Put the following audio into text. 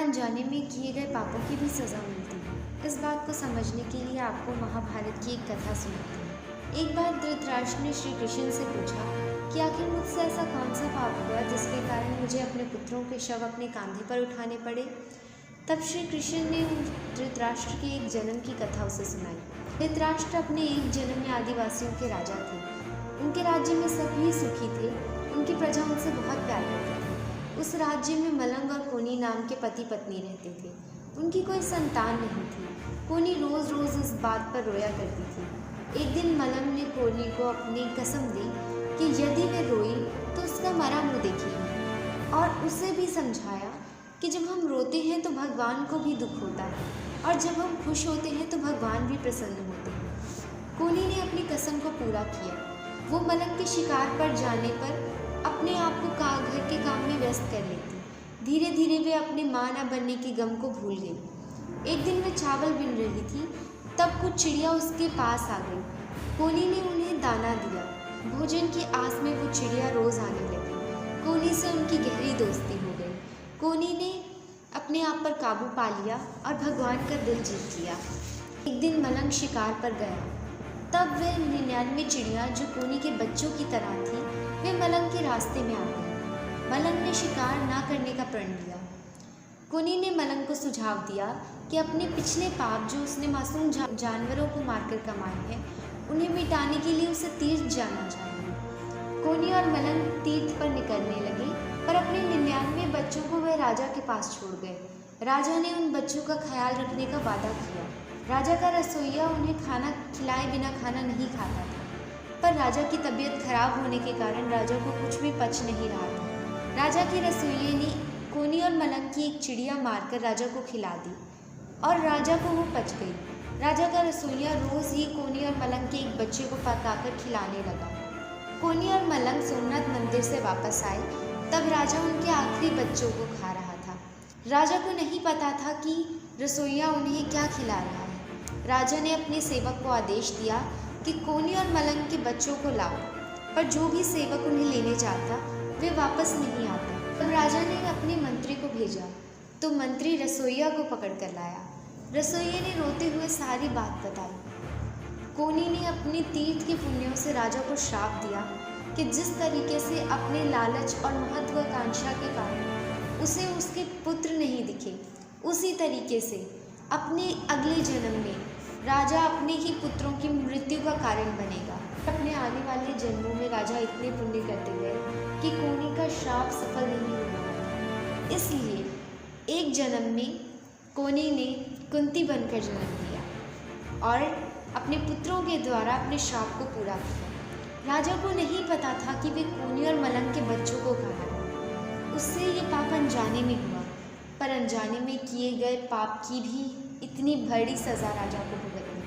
अनजाने में किए गए पापों की भी सज़ा मिलती है। इस बात को समझने के लिए आपको महाभारत की एक कथा सुनाती हूँ। एक बार धृतराष्ट्र ने श्री कृष्ण से पूछा कि आखिर मुझसे ऐसा कौन सा पाप हुआ जिसके कारण मुझे अपने पुत्रों के शव अपने कांधे पर उठाने पड़े। तब श्री कृष्ण ने धृतराष्ट्र के एक जन्म की कथा उसे सुनाई। धृतराष्ट्र अपने एक जन्म में आदिवासियों के राजा थे। उनके राज्य में सभी सुखी थे। उनकी प्रजा उनसे बहुत प्यार करती थी। उस राज्य में मलंग और कोनी नाम के पति पत्नी रहते थे। उनकी कोई संतान नहीं थी। कोनी रोज़ रोज़ इस बात पर रोया करती थी। एक दिन मलंग ने कोनी को अपनी कसम दी कि यदि वे रोई तो उसका मरा मुँह देखेगी, और उसे भी समझाया कि जब हम रोते हैं तो भगवान को भी दुख होता है, और जब हम खुश होते हैं तो भगवान भी प्रसन्न होते हैं। कोनी ने अपनी कसम को पूरा किया। वो मलंग के शिकार पर जाने पर अपने आप को घर के काम में व्यस्त कर लेती। धीरे धीरे वे अपने माँ न बनने के गम को भूल गई। एक दिन वे चावल बिन रही थी, तब कुछ चिड़िया उसके पास आ गई। कोनी ने उन्हें दाना दिया। भोजन की आस में वो चिड़िया रोज़ आने लगी। कोनी से उनकी गहरी दोस्ती हो गई। कोनी ने अपने आप पर काबू पा लिया और भगवान का दिल जीत लिया। एक दिन मलंग शिकार पर गया। तब वह 99 चिड़िया जो कोनी के बच्चों की तरह थी, वे मलंग के रास्ते में आ गई। मलंग ने शिकार ना करने का प्रण लिया। कोनी ने मलंग को सुझाव दिया कि अपने पिछले पाप जो उसने मासूम जानवरों को मारकर कमाए हैं, उन्हें मिटाने के लिए उसे तीर्थ जाना चाहिए। कोनी और मलंग तीर्थ पर निकलने लगे, पर अपने 99 बच्चों को वह राजा के पास छोड़ गए। राजा ने उन बच्चों का ख्याल रखने का वादा किया। राजा का रसोइया उन्हें खाना खिलाए बिना खाना नहीं खाता था, पर राजा की तबीयत खराब होने के कारण राजा को कुछ भी पच नहीं रहा था। राजा के रसोइये ने कोनी और मलंग की एक चिड़िया मारकर राजा को खिला दी, और राजा को वो पच गई। राजा का रसोइया रोज़ ही कोनी और मलंग के एक बच्चे को पकाकर खिलाने लगा। कोनी और मलंग सोमनाथ मंदिर से वापस आए, तब राजा उनके आखिरी बच्चों को खा रहा था। राजा को नहीं पता था कि रसोइया उन्हें क्या खिला रहा है। राजा ने अपने सेवक को आदेश दिया कि कोनी और मलंग के बच्चों को लाओ, पर जो भी सेवक उन्हें लेने जाता वे वापस नहीं आते। तब राजा ने अपने मंत्री को भेजा, तो मंत्री रसोइया को पकड़ कर लाया। रसोइये ने रोते हुए सारी बात बताई। कोनी ने अपने तीर्थ के पुण्यों से राजा को श्राप दिया कि जिस तरीके से अपने लालच और महत्वाकांक्षा के कारण उसे उसके पुत्र नहीं दिखे, उसी तरीके से अपने अगले जन्म में राजा अपने ही पुत्रों की मृत्यु का कारण बनेगा। अपने आने वाले जन्मों में राजा इतने पुण्य करते गए कि कोनी का श्राप सफल नहीं हुआ। इसलिए एक जन्म में कोनी ने कुंती बनकर जन्म लिया और अपने पुत्रों के द्वारा अपने श्राप को पूरा किया। राजा को नहीं पता था कि वे कोनी और मलंग के बच्चों को खा रहे हैं। उससे ये पाप अनजाने में हुआ, पर अनजाने में किए गए पाप की भी इतनी बड़ी सज़ा राजा को भुगतनी